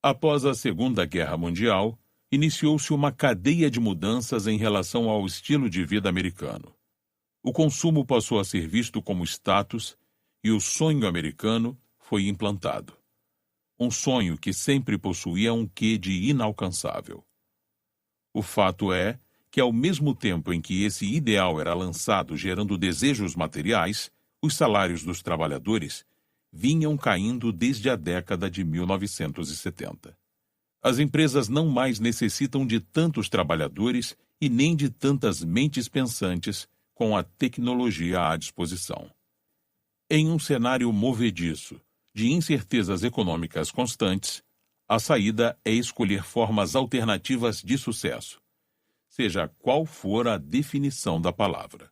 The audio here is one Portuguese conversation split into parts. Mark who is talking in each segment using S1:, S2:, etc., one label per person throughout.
S1: Após a Segunda Guerra Mundial, iniciou-se uma cadeia de mudanças em relação ao estilo de vida americano. O consumo passou a ser visto como status e o sonho americano foi implantado. Um sonho que sempre possuía um quê de inalcançável. O fato é que, ao mesmo tempo em que esse ideal era lançado gerando desejos materiais, os salários dos trabalhadores vinham caindo desde a década de 1970. As empresas não mais necessitam de tantos trabalhadores e nem de tantas mentes pensantes com a tecnologia à disposição. Em um cenário movediço de incertezas econômicas constantes, a saída é escolher formas alternativas de sucesso, seja qual for a definição da palavra.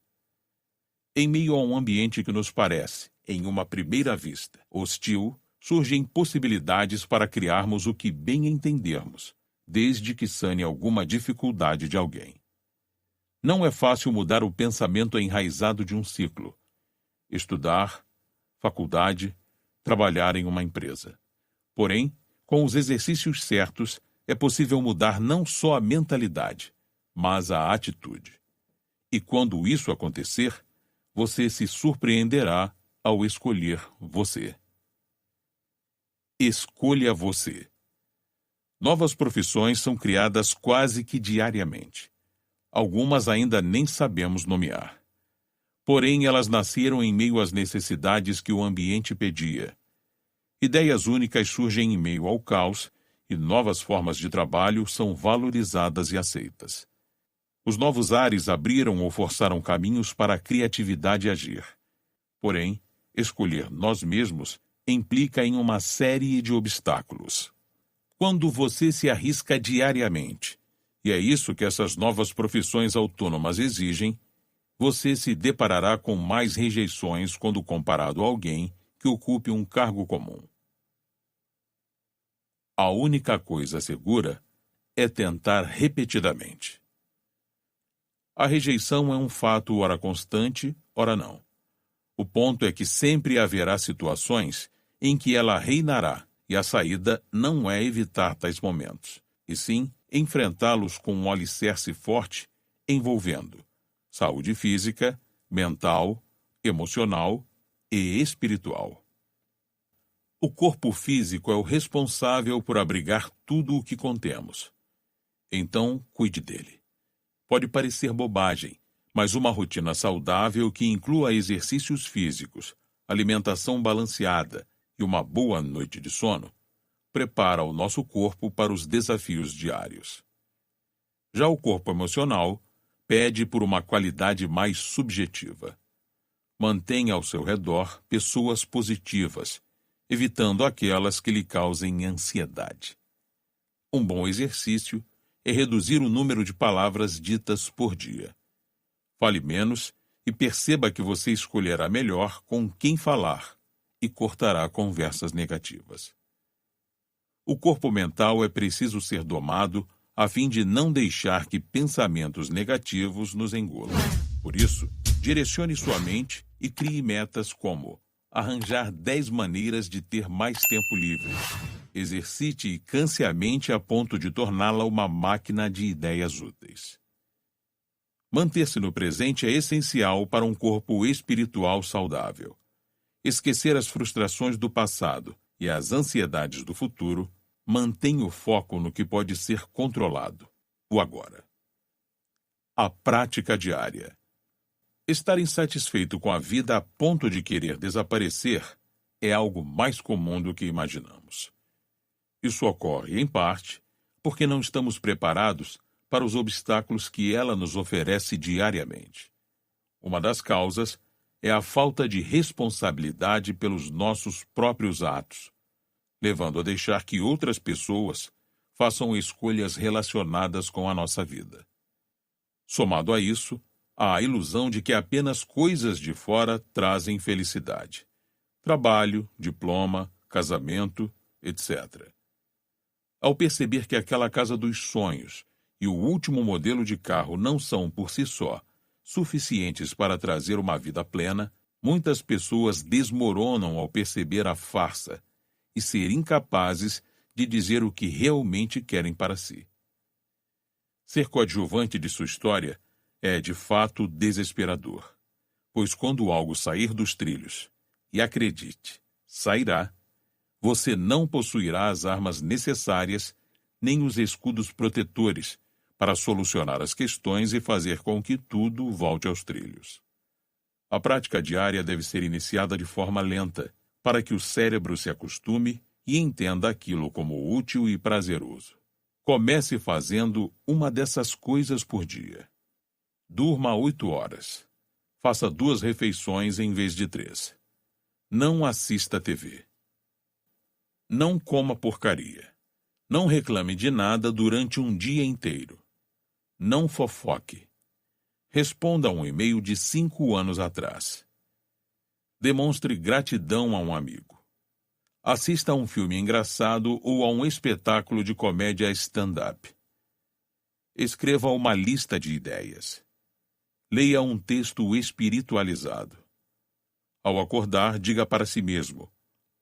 S1: Em meio a um ambiente que nos parece, em uma primeira vista, hostil, surgem possibilidades para criarmos o que bem entendermos, desde que sane alguma dificuldade de alguém. Não é fácil mudar o pensamento enraizado de um ciclo. Estudar, faculdade, trabalhar em uma empresa. Porém, com os exercícios certos, é possível mudar não só a mentalidade, mas a atitude. E quando isso acontecer, você se surpreenderá ao escolher você. Escolha você. Novas profissões são criadas quase que diariamente. Algumas ainda nem sabemos nomear. Porém, elas nasceram em meio às necessidades que o ambiente pedia. Ideias únicas surgem em meio ao caos e novas formas de trabalho são valorizadas e aceitas. Os novos ares abriram ou forçaram caminhos para a criatividade agir. Porém, escolher nós mesmos implica em uma série de obstáculos. Quando você se arrisca diariamente, e é isso que essas novas profissões autônomas exigem, você se deparará com mais rejeições quando comparado a alguém que ocupe um cargo comum. A única coisa segura é tentar repetidamente. A rejeição é um fato ora constante, ora não. O ponto é que sempre haverá situações em que ela reinará, e a saída não é evitar tais momentos, e sim enfrentá-los com um alicerce forte envolvendo saúde física, mental, emocional e espiritual. O corpo físico é o responsável por abrigar tudo o que contemos. Então, cuide dele. Pode parecer bobagem, mas uma rotina saudável que inclua exercícios físicos, alimentação balanceada e uma boa noite de sono prepara o nosso corpo para os desafios diários. Já o corpo emocional pede por uma qualidade mais subjetiva. Mantenha ao seu redor pessoas positivas, evitando aquelas que lhe causem ansiedade. Um bom exercício é reduzir o número de palavras ditas por dia. Fale menos e perceba que você escolherá melhor com quem falar e cortará conversas negativas. O corpo mental é preciso ser domado a fim de não deixar que pensamentos negativos nos engolam. Por isso, direcione sua mente e crie metas como arranjar 10 maneiras de ter mais tempo livre. Exercite e canse a mente a ponto de torná-la uma máquina de ideias úteis. Manter-se no presente é essencial para um corpo espiritual saudável. Esquecer as frustrações do passado e as ansiedades do futuro mantém o foco no que pode ser controlado, o agora. A prática diária. Estar insatisfeito com a vida a ponto de querer desaparecer é algo mais comum do que imaginamos. Isso ocorre, em parte, porque não estamos preparados para os obstáculos que ela nos oferece diariamente. Uma das causas é a falta de responsabilidade pelos nossos próprios atos, levando a deixar que outras pessoas façam escolhas relacionadas com a nossa vida. Somado a isso, há a ilusão de que apenas coisas de fora trazem felicidade. Trabalho, diploma, casamento, etc. Ao perceber que aquela casa dos sonhos e o último modelo de carro não são, por si só, suficientes para trazer uma vida plena, muitas pessoas desmoronam ao perceber a farsa e ser incapazes de dizer o que realmente querem para si. Ser coadjuvante de sua história é, de fato, desesperador, pois quando algo sair dos trilhos, e acredite, sairá, você não possuirá as armas necessárias nem os escudos protetores para solucionar as questões e fazer com que tudo volte aos trilhos. A prática diária deve ser iniciada de forma lenta, para que o cérebro se acostume e entenda aquilo como útil e prazeroso. Comece fazendo uma dessas coisas por dia. Durma 8 horas. Faça 2 refeições em vez de 3. Não assista TV. Não coma porcaria. Não reclame de nada durante um dia inteiro. Não fofoque. Responda a um e-mail de 5 anos atrás. Demonstre gratidão a um amigo. Assista a um filme engraçado ou a um espetáculo de comédia stand-up. Escreva uma lista de ideias. Leia um texto espiritualizado. Ao acordar, diga para si mesmo: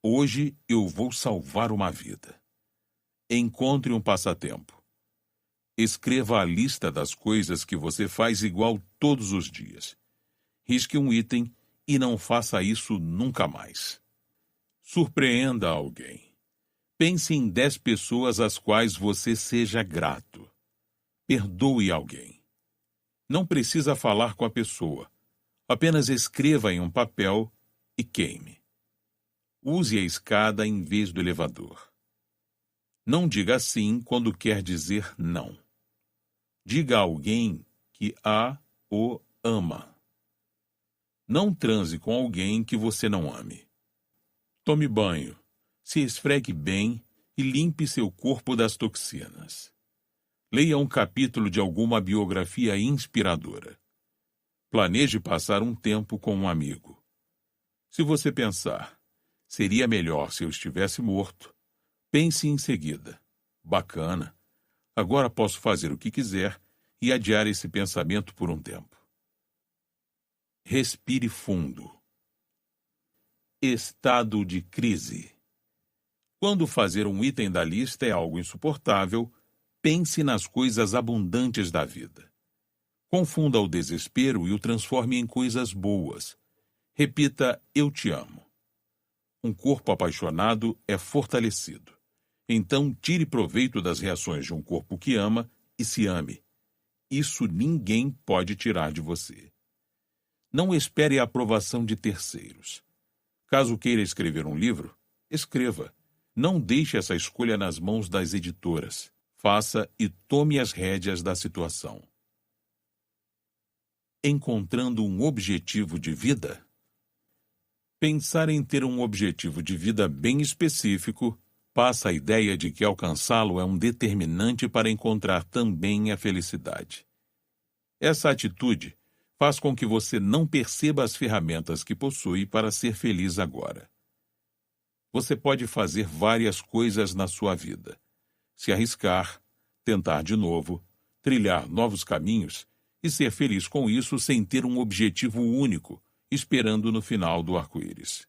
S1: hoje eu vou salvar uma vida. Encontre um passatempo. Escreva a lista das coisas que você faz igual todos os dias. Risque um item e não faça isso nunca mais. Surpreenda alguém. Pense em 10 pessoas às quais você seja grato. Perdoe alguém. Não precisa falar com a pessoa. Apenas escreva em um papel e queime. Use a escada em vez do elevador. Não diga sim quando quer dizer não. Diga a alguém que o ama. Não transe com alguém que você não ame. Tome banho, se esfregue bem e limpe seu corpo das toxinas. Leia um capítulo de alguma biografia inspiradora. Planeje passar um tempo com um amigo. Se você pensar, seria melhor se eu estivesse morto, pense em seguida: bacana, agora posso fazer o que quiser e adiar esse pensamento por um tempo. Respire fundo. Estado de crise. Quando fazer um item da lista é algo insuportável, pense nas coisas abundantes da vida. Confunda o desespero e o transforme em coisas boas. Repita: eu te amo. Um corpo apaixonado é fortalecido. Então, tire proveito das reações de um corpo que ama e se ame. Isso ninguém pode tirar de você. Não espere a aprovação de terceiros. Caso queira escrever um livro, escreva. Não deixe essa escolha nas mãos das editoras. Faça e tome as rédeas da situação. Encontrando um objetivo de vida? Pensar em ter um objetivo de vida bem específico passa a ideia de que alcançá-lo é um determinante para encontrar também a felicidade. Essa atitude faz com que você não perceba as ferramentas que possui para ser feliz agora. Você pode fazer várias coisas na sua vida: se arriscar, tentar de novo, trilhar novos caminhos e ser feliz com isso sem ter um objetivo único, esperando no final do arco-íris.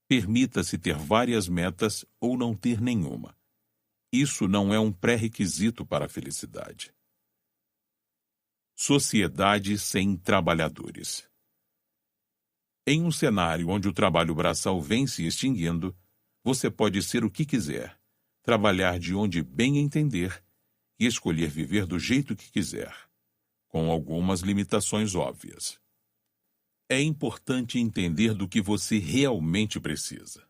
S1: Permita-se ter várias metas ou não ter nenhuma. Isso não é um pré-requisito para a felicidade. Sociedade sem trabalhadores. Em um cenário onde o trabalho braçal vem se extinguindo, você pode ser o que quiser, trabalhar de onde bem entender e escolher viver do jeito que quiser, com algumas limitações óbvias. É importante entender do que você realmente precisa.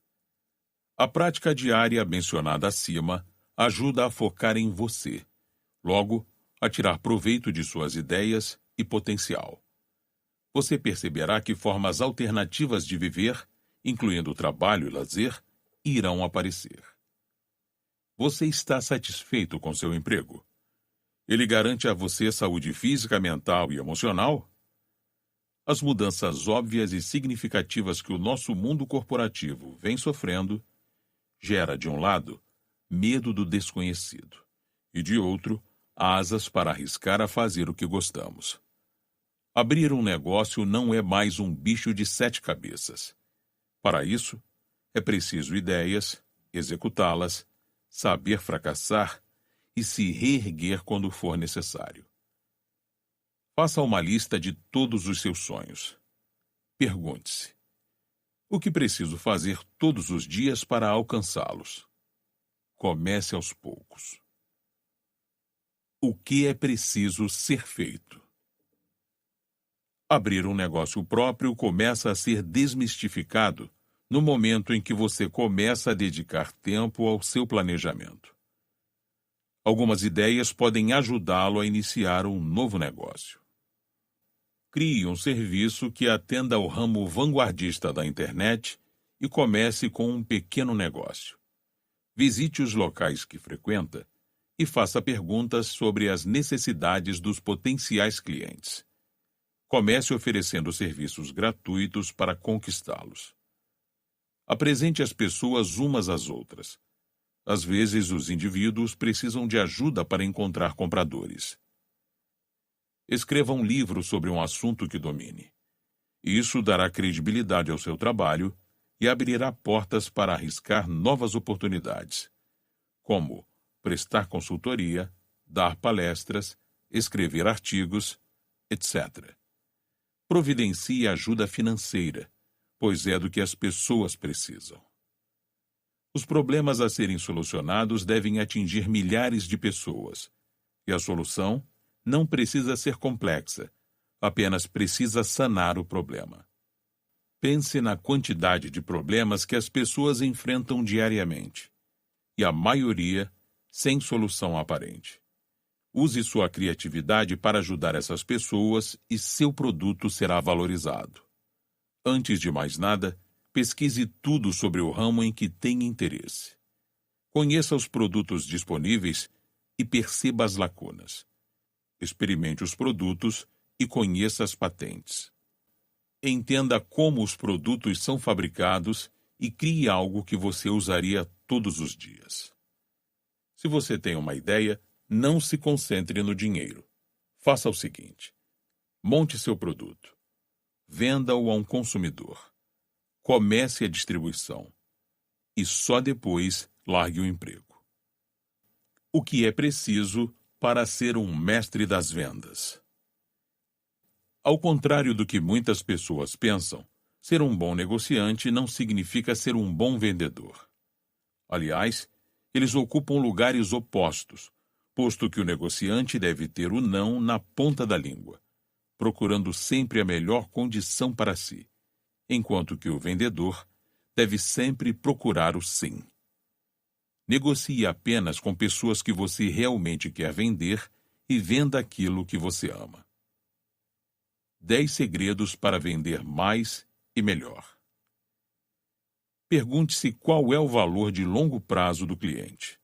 S1: A prática diária mencionada acima ajuda a focar em você, logo, a tirar proveito de suas ideias e potencial. Você perceberá que formas alternativas de viver, incluindo trabalho e lazer, irão aparecer. Você está satisfeito com seu emprego? Ele garante a você saúde física, mental e emocional? As mudanças óbvias e significativas que o nosso mundo corporativo vem sofrendo gera, de um lado, medo do desconhecido e, de outro, asas para arriscar a fazer o que gostamos. Abrir um negócio não é mais um bicho de 7 cabeças. Para isso, é preciso ideias, executá-las, saber fracassar e se reerguer quando for necessário. Faça uma lista de todos os seus sonhos. Pergunte-se: o que preciso fazer todos os dias para alcançá-los? Comece aos poucos. O que é preciso ser feito? Abrir um negócio próprio começa a ser desmistificado no momento em que você começa a dedicar tempo ao seu planejamento. Algumas ideias podem ajudá-lo a iniciar um novo negócio. Crie um serviço que atenda ao ramo vanguardista da internet e comece com um pequeno negócio. Visite os locais que frequenta e faça perguntas sobre as necessidades dos potenciais clientes. Comece oferecendo serviços gratuitos para conquistá-los. Apresente as pessoas umas às outras. Às vezes, os indivíduos precisam de ajuda para encontrar compradores. Escreva um livro sobre um assunto que domine. Isso dará credibilidade ao seu trabalho e abrirá portas para arriscar novas oportunidades, como prestar consultoria, dar palestras, escrever artigos, etc. Providencie ajuda financeira, pois é do que as pessoas precisam. Os problemas a serem solucionados devem atingir milhares de pessoas, e a solução não precisa ser complexa, apenas precisa sanar o problema. Pense na quantidade de problemas que as pessoas enfrentam diariamente, e a maioria sem solução aparente. Use sua criatividade para ajudar essas pessoas e seu produto será valorizado. Antes de mais nada, pesquise tudo sobre o ramo em que tem interesse. Conheça os produtos disponíveis e perceba as lacunas. Experimente os produtos e conheça as patentes. Entenda como os produtos são fabricados e crie algo que você usaria todos os dias. Se você tem uma ideia, não se concentre no dinheiro. Faça o seguinte: monte seu produto. Venda-o a um consumidor. Comece a distribuição. E só depois largue o emprego. O que é preciso para ser um mestre das vendas? Ao contrário do que muitas pessoas pensam, ser um bom negociante não significa ser um bom vendedor. Aliás, eles ocupam lugares opostos, posto que o negociante deve ter o não na ponta da língua, procurando sempre a melhor condição para si, enquanto que o vendedor deve sempre procurar o sim. Negocie apenas com pessoas que você realmente quer vender e venda aquilo que você ama. 10 segredos para vender mais e melhor. Pergunte-se qual é o valor de longo prazo do cliente.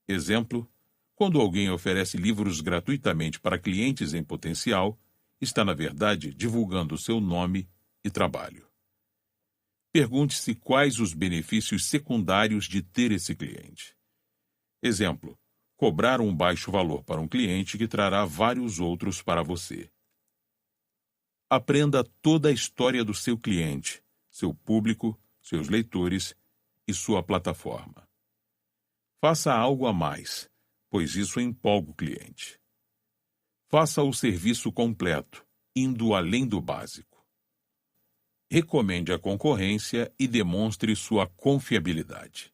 S1: Exemplo: quando alguém oferece livros gratuitamente para clientes em potencial, está, na verdade, divulgando seu nome e trabalho. Pergunte-se quais os benefícios secundários de ter esse cliente. Exemplo: cobrar um baixo valor para um cliente que trará vários outros para você. Aprenda toda a história do seu cliente, seu público, seus leitores e sua plataforma. Faça algo a mais, pois isso empolga o cliente. Faça o serviço completo, indo além do básico. Recomende a concorrência e demonstre sua confiabilidade.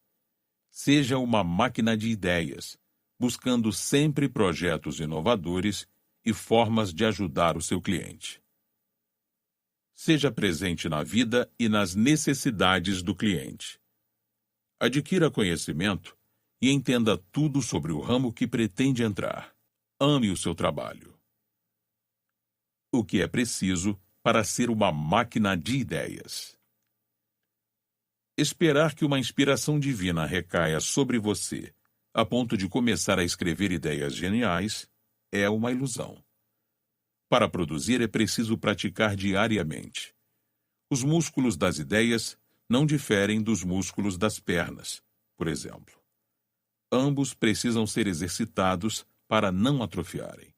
S1: Seja uma máquina de ideias, buscando sempre projetos inovadores e formas de ajudar o seu cliente. Seja presente na vida e nas necessidades do cliente. Adquira conhecimento e entenda tudo sobre o ramo que pretende entrar. Ame o seu trabalho. O que é preciso para ser uma máquina de ideias? Esperar que uma inspiração divina recaia sobre você, a ponto de começar a escrever ideias geniais, é uma ilusão. Para produzir é preciso praticar diariamente. Os músculos das ideias não diferem dos músculos das pernas, por exemplo. Ambos precisam ser exercitados para não atrofiarem.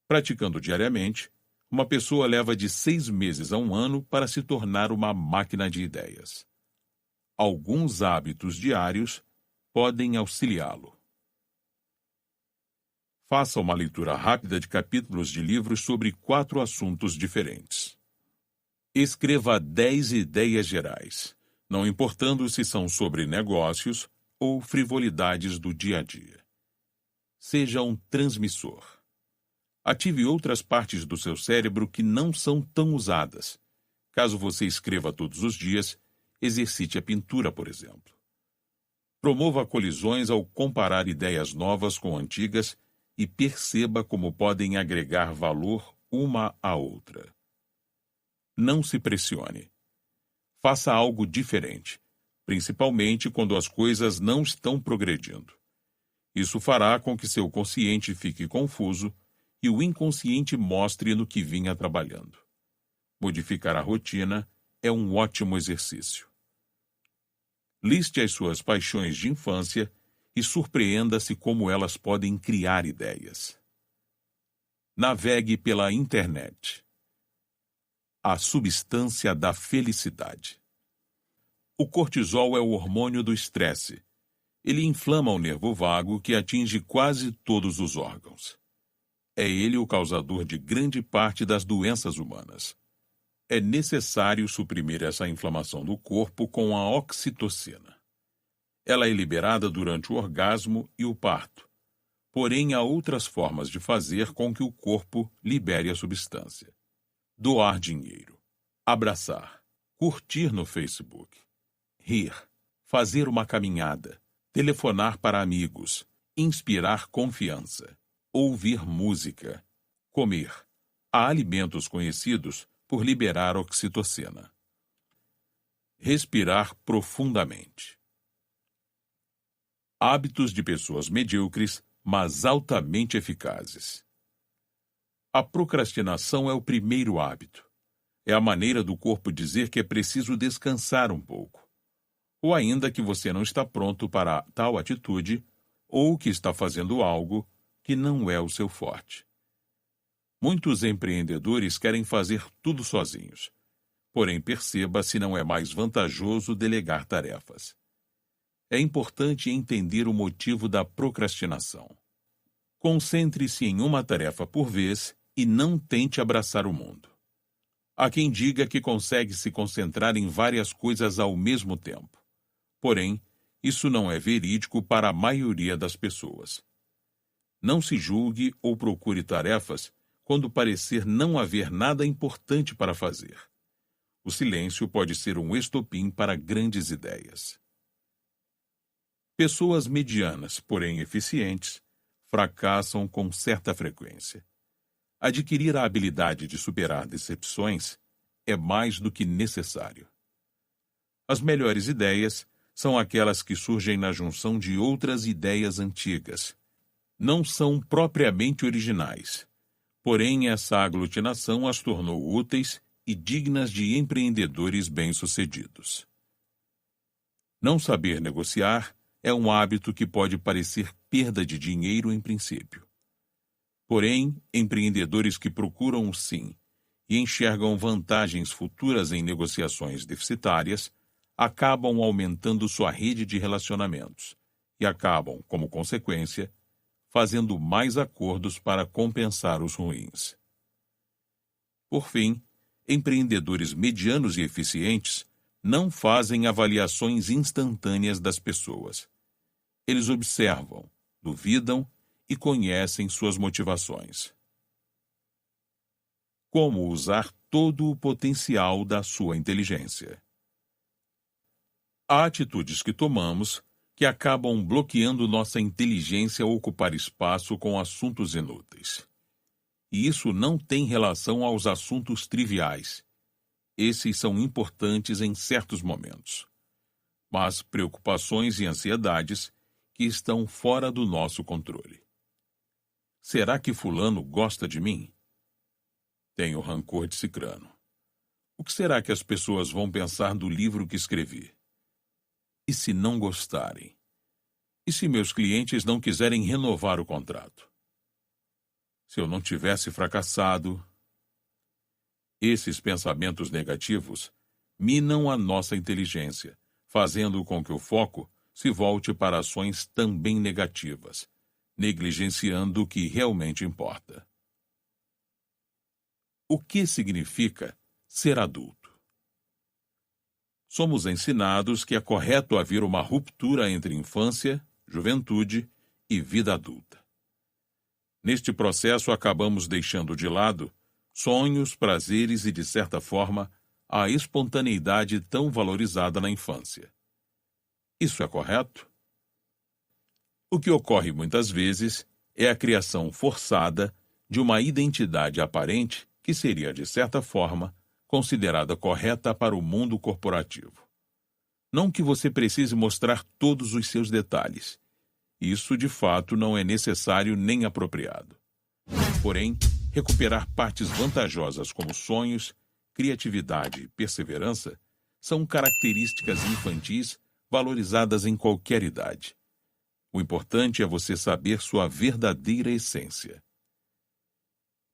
S1: Praticando diariamente, uma pessoa leva de 6 meses a 1 ano para se tornar uma máquina de ideias. Alguns hábitos diários podem auxiliá-lo. Faça uma leitura rápida de capítulos de livros sobre 4 assuntos diferentes. Escreva 10 ideias gerais, não importando se são sobre negócios ou frivolidades do dia a dia. Seja um transmissor. Ative outras partes do seu cérebro que não são tão usadas. Caso você escreva todos os dias, exercite a pintura, por exemplo. Promova colisões ao comparar ideias novas com antigas e perceba como podem agregar valor uma à outra. Não se pressione. Faça algo diferente, principalmente quando as coisas não estão progredindo. Isso fará com que seu consciente fique confuso e o inconsciente mostre no que vinha trabalhando. Modificar a rotina é um ótimo exercício. Liste as suas paixões de infância e surpreenda-se como elas podem criar ideias. Navegue pela internet. A substância da felicidade. O cortisol é o hormônio do estresse. Ele inflama o nervo vago que atinge quase todos os órgãos. É ele o causador de grande parte das doenças humanas. É necessário suprimir essa inflamação do corpo com a oxitocina. Ela é liberada durante o orgasmo e o parto. Porém, há outras formas de fazer com que o corpo libere a substância. Doar dinheiro, abraçar, curtir no Facebook, rir, fazer uma caminhada, telefonar para amigos, inspirar confiança, ouvir música, comer. Há alimentos conhecidos por liberar oxitocina. Respirar profundamente. Hábitos de pessoas medíocres, mas altamente eficazes. A procrastinação é o primeiro hábito. É a maneira do corpo dizer que é preciso descansar um pouco. Ou ainda que você não está pronto para tal atitude, ou que está fazendo algo que não é o seu forte. Muitos empreendedores querem fazer tudo sozinhos. Porém, perceba se não é mais vantajoso delegar tarefas. É importante entender o motivo da procrastinação. Concentre-se em uma tarefa por vez e não tente abraçar o mundo. Há quem diga que consegue se concentrar em várias coisas ao mesmo tempo. Porém, isso não é verídico para a maioria das pessoas. Não se julgue ou procure tarefas quando parecer não haver nada importante para fazer. O silêncio pode ser um estopim para grandes ideias. Pessoas medianas, porém eficientes, fracassam com certa frequência. Adquirir a habilidade de superar decepções é mais do que necessário. As melhores ideias são aquelas que surgem na junção de outras ideias antigas. Não são propriamente originais, porém essa aglutinação as tornou úteis e dignas de empreendedores bem-sucedidos. Não saber negociar é um hábito que pode parecer perda de dinheiro em princípio. Porém, empreendedores que procuram o sim e enxergam vantagens futuras em negociações deficitárias acabam aumentando sua rede de relacionamentos e acabam, como consequência, fazendo mais acordos para compensar os ruins. Por fim, empreendedores medianos e eficientes não fazem avaliações instantâneas das pessoas. Eles observam, duvidam e conhecem suas motivações. Como usar todo o potencial da sua inteligência? Há atitudes que tomamos que acabam bloqueando nossa inteligência a ocupar espaço com assuntos inúteis. E isso não tem relação aos assuntos triviais. Esses são importantes em certos momentos. Mas preocupações e ansiedades que estão fora do nosso controle. Será que fulano gosta de mim? Tenho rancor de Cicrano. O que será que as pessoas vão pensar do livro que escrevi? E se não gostarem? E se meus clientes não quiserem renovar o contrato? Se eu não tivesse fracassado? Esses pensamentos negativos minam a nossa inteligência, fazendo com que o foco se volte para ações também negativas, negligenciando o que realmente importa. O que significa ser adulto? Somos ensinados que é correto haver uma ruptura entre infância, juventude e vida adulta. Neste processo, acabamos deixando de lado sonhos, prazeres e, de certa forma, a espontaneidade tão valorizada na infância. Isso é correto? O que ocorre muitas vezes é a criação forçada de uma identidade aparente que seria, de certa forma, considerada correta para o mundo corporativo. Não que você precise mostrar todos os seus detalhes. Isso, de fato, não é necessário nem apropriado. Porém, recuperar partes vantajosas como sonhos, criatividade e perseverança são características infantis valorizadas em qualquer idade. O importante é você saber sua verdadeira essência.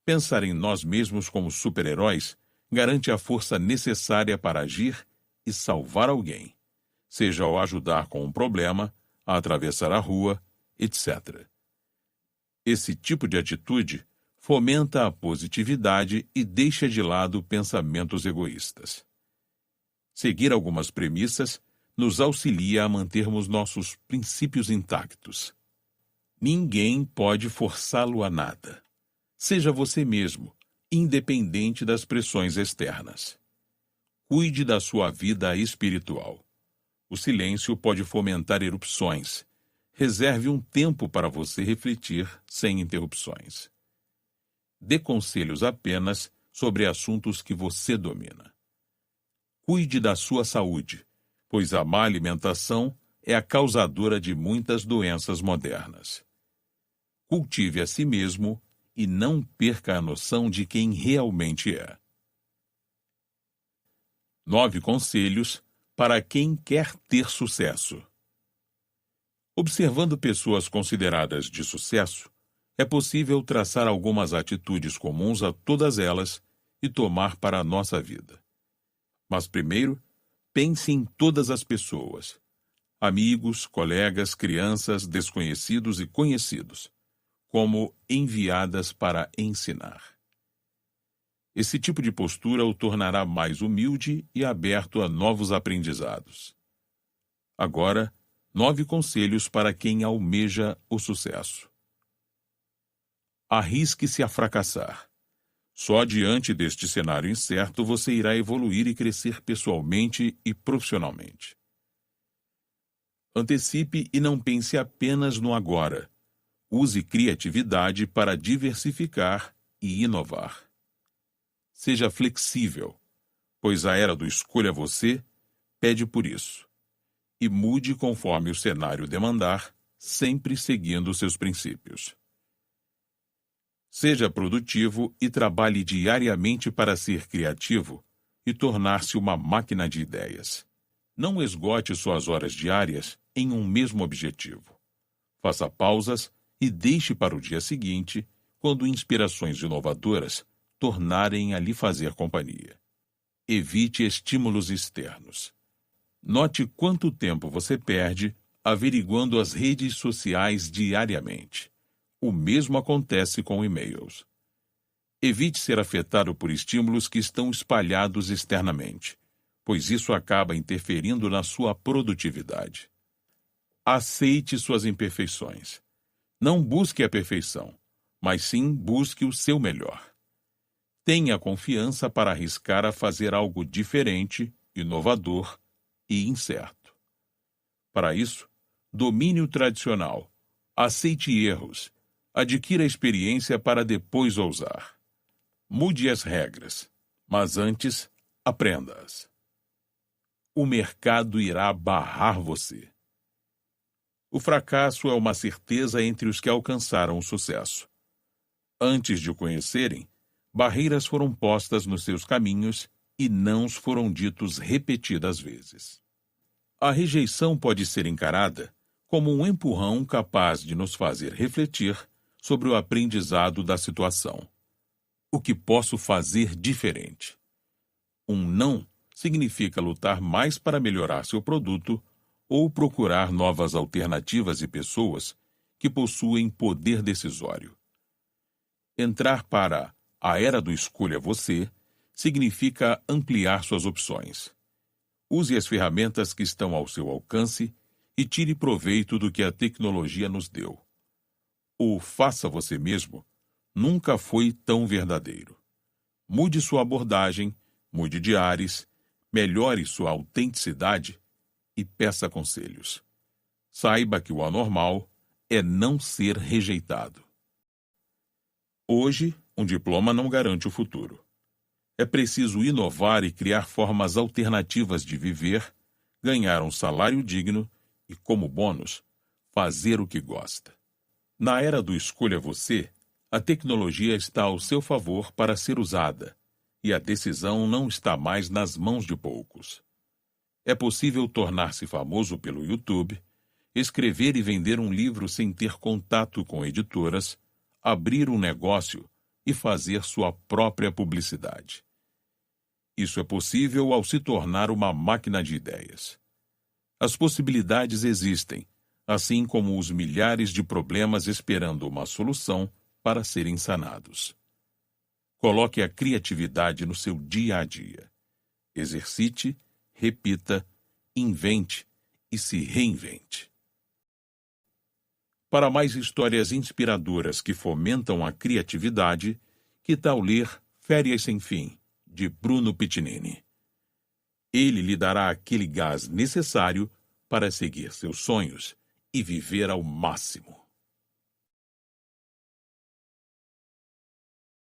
S1: Pensar em nós mesmos como super-heróis garante a força necessária para agir e salvar alguém, seja ao ajudar com um problema, a atravessar a rua, etc. Esse tipo de atitude fomenta a positividade e deixa de lado pensamentos egoístas. Seguir algumas premissas nos auxilia a mantermos nossos princípios intactos. Ninguém pode forçá-lo a nada. Seja você mesmo, independente das pressões externas. Cuide da sua vida espiritual. O silêncio pode fomentar erupções. Reserve um tempo para você refletir sem interrupções. Dê conselhos apenas sobre assuntos que você domina. Cuide da sua saúde, pois a má alimentação é a causadora de muitas doenças modernas. Cultive a si mesmo e não perca a noção de quem realmente é. 9 conselhos para quem quer ter sucesso. Observando pessoas consideradas de sucesso, é possível traçar algumas atitudes comuns a todas elas e tomar para a nossa vida. Mas primeiro, pense em todas as pessoas, amigos, colegas, crianças, desconhecidos e conhecidos, como enviadas para ensinar. Esse tipo de postura o tornará mais humilde e aberto a novos aprendizados. Agora, 9 conselhos para quem almeja o sucesso. Arrisque-se a fracassar. Só diante deste cenário incerto você irá evoluir e crescer pessoalmente e profissionalmente. Antecipe e não pense apenas no agora. Use criatividade para diversificar e inovar. Seja flexível, pois a era do escolha você pede por isso. E mude conforme o cenário demandar, sempre seguindo seus princípios. Seja produtivo e trabalhe diariamente para ser criativo e tornar-se uma máquina de ideias. Não esgote suas horas diárias em um mesmo objetivo. Faça pausas e deixe para o dia seguinte, quando inspirações inovadoras tornarem a lhe fazer companhia. Evite estímulos externos. Note quanto tempo você perde averiguando as redes sociais diariamente. O mesmo acontece com e-mails. Evite ser afetado por estímulos que estão espalhados externamente, pois isso acaba interferindo na sua produtividade. Aceite suas imperfeições. Não busque a perfeição, mas sim busque o seu melhor. Tenha confiança para arriscar a fazer algo diferente, inovador e incerto. Para isso, domine o tradicional, aceite erros, adquira experiência para depois ousar. Mude as regras, mas antes, aprenda-as. O mercado irá barrar você. O fracasso é uma certeza entre os que alcançaram o sucesso. Antes de o conhecerem, barreiras foram postas nos seus caminhos e nãos foram ditos repetidas vezes. A rejeição pode ser encarada como um empurrão capaz de nos fazer refletir sobre o aprendizado da situação. O que posso fazer diferente? Um não significa lutar mais para melhorar seu produto ou procurar novas alternativas e pessoas que possuem poder decisório. Entrar para a era do Escolha Você significa ampliar suas opções. Use as ferramentas que estão ao seu alcance e tire proveito do que a tecnologia nos deu. O faça você mesmo nunca foi tão verdadeiro. Mude sua abordagem, mude de ares, melhore sua autenticidade e peça conselhos. Saiba que o anormal é não ser rejeitado. Hoje, um diploma não garante o futuro. É preciso inovar e criar formas alternativas de viver, ganhar um salário digno e, como bônus, fazer o que gosta. Na era do Escolha Você, a tecnologia está ao seu favor para ser usada, e a decisão não está mais nas mãos de poucos. É possível tornar-se famoso pelo YouTube, escrever e vender um livro sem ter contato com editoras, abrir um negócio e fazer sua própria publicidade. Isso é possível ao se tornar uma máquina de ideias. As possibilidades existem, assim como os milhares de problemas esperando uma solução para serem sanados. Coloque a criatividade no seu dia a dia. Exercite, repita, invente e se reinvente. Para mais histórias inspiradoras que fomentam a criatividade, que tal ler Férias Sem Fim, de Bruno Pittini? Ele lhe dará aquele gás necessário para seguir seus sonhos e viver ao máximo.